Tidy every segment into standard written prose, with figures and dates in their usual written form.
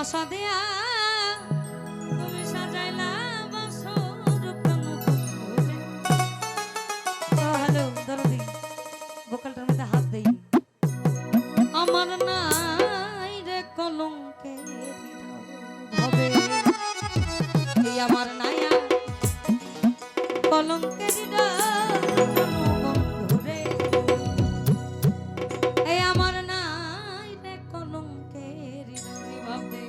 আশা দিয়া তুমি সাজাইলা বাসর প্রাণ বন্ধুরে। হ্যালো দরদি, ভোকালটার মধ্যে হাত দেই। আমার নাই রে কলঙ্কের ভাবে, এই আমার নাইয়া কলঙ্কের বন্ধুরে, এই আমার নাই রে কলঙ্কের ভাবে।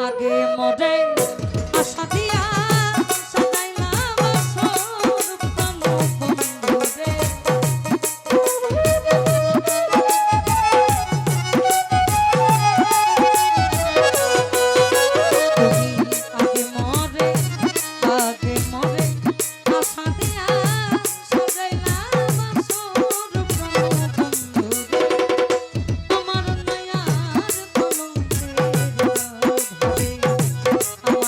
আগে মরে আশা দিয়া সাজাইলা বাসর প্রাণ বন্ধুরে। আমার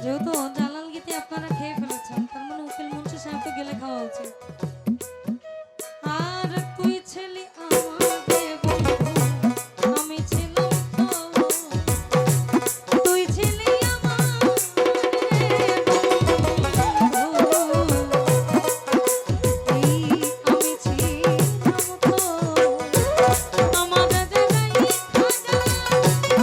যেহেতু জালাল গীতি আপনারা খেয়ে ফেলেছেন, তার মানে উকিল মুন্সি সাহেব তো গেলে খাওয়া উচিত। আর তুই ছিলি আমারে বন্ধু, আমি ছিলাম তো, তুই ছিলি আমারে বন্ধু, এই আমি ছিলাম তো, আমার জায়গায় থাকা তুই দেশ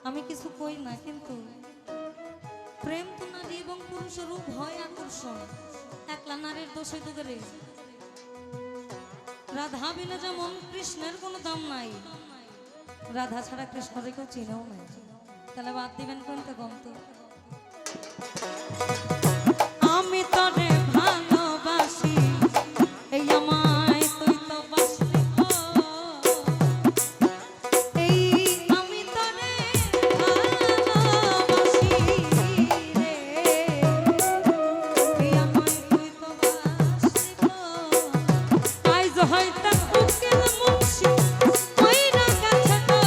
আমি কিছু কই না, কিন্তু প্রেম তো নারী এবং পুরুষের রূপ হয় আকর্ষণ, একলা নারীর দোষে তো করে রাধা বিনা যেমন কৃষ্ণের কোনো দাম নাই, রাধা ছাড়া কৃষ্ণরে কেউ চিনেও নাই, তাহলে বাদ দিবেন কোনটা কম তো। আমি তরে ভালোবাসি, এই আমায় তুই তো বাসলি, এই আমি তরে ভালোবাসি রে, এই আমায় তুই তো বাসলি, আইজ হয়তো উকিল মুন্সি ওইরা কাছে তো,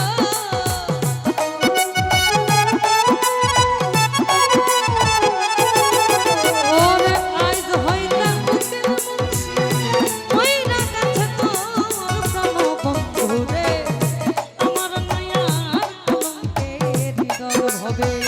ওরে আইজ হয়তো উকিল মুন্সি ওইরা কাছে তো, প্রাণ বন্ধু রে আমার নয়া কলঙ্কের হৃদয় হবে।